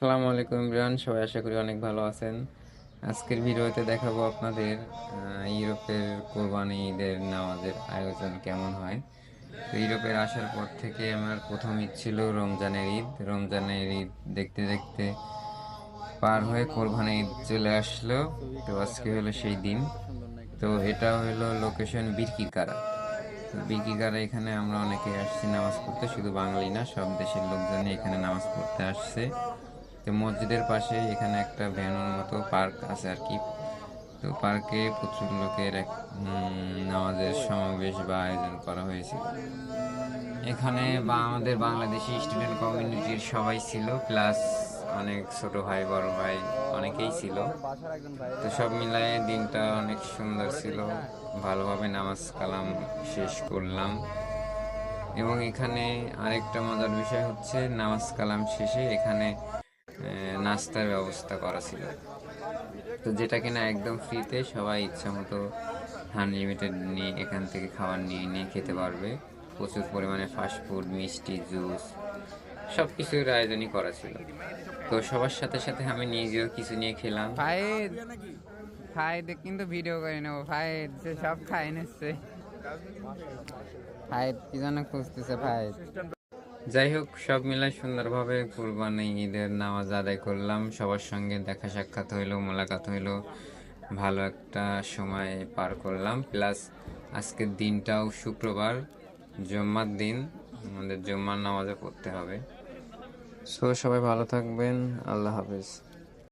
আসসালামু আলাইকুম ইমরান, সবাই আশা করি অনেক ভালো আছেন। আজকের ভিডিওতে দেখাবো আপনাদের ইউরোপের কোরবানি ঈদের নামাজের আয়োজন কেমন হয়। তো ইউরোপের আসার পর থেকে আমার প্রথম ঈদ ছিল রমজানের ঈদ। রমজানের ঈদ দেখতে দেখতে পার হয়ে কোরবানি ঈদ চলে আসলো। তো আজকে হলো সেই দিন। তো এটা হলো লোকেশন বিরকিকারা। তো বিরকিকারা এখানে আমরা অনেকে আসছি নামাজ পড়তে, শুধু বাঙালি না, সব দেশের লোকজনই এখানে নামাজ পড়তে আসছে। তো মসজিদের পাশে এখানে একটা ভ্যানের মতো পার্ক আছে আর কি। তো পার্কে প্রচুর লোকের নামাজের সমাবেশ বা আয়োজন করা হয়েছিল এখানে। বা আমাদের বাংলাদেশি স্টুডেন্ট কমিউনিটির সবাই ছিল, প্লাস অনেক ছোট ভাই বড় ভাই অনেকেই ছিল। তো সব মিলায়ে দিনটা অনেক সুন্দর ছিল। ভালোভাবে নামাজ কালাম শেষ করলাম। এবং এখানে আরেকটা মজার বিষয় হচ্ছে, নামাজ কালাম শেষে এখানে নাস্তার ব্যবস্থা করা ছিল। তো যেটা কিনা একদম ফ্রিতে, সবাই ইচ্ছা মতো আনলিমিটেড নিয়ে এখান থেকে খাবার নিয়ে নিয়ে খেতে পারবে। প্রচুর পরিমাণে ফাস্ট ফুড, মিষ্টি, জুস সব কিছুর আয়োজনই করা ছিল। তো সবার সাথে সাথে আমি নিজেও কিছু নিয়ে খেলাম। ফাইদ ফাইদ কিন্তু ভিডিও করে নেবো। ফাইদ সে সব খাই নিচ্ছে। ফাইদ কি জন্য খুঁজতেছে ফাইদ? যাই হোক, সব মিলাই সুন্দরভাবে কুরবানি ঈদের নামাজ আদায় করলাম। সবার সঙ্গে দেখা সাক্ষাৎ হইলো, মোলাকাত হইলো, ভালো একটা সময় পার করলাম। প্লাস আজকের দিনটাও শুক্রবার, জুম্মার দিন, আমাদের জুম্মার নামাজও পড়তে হবে। সো সবাই ভালো থাকবেন, আল্লাহ হাফেজ।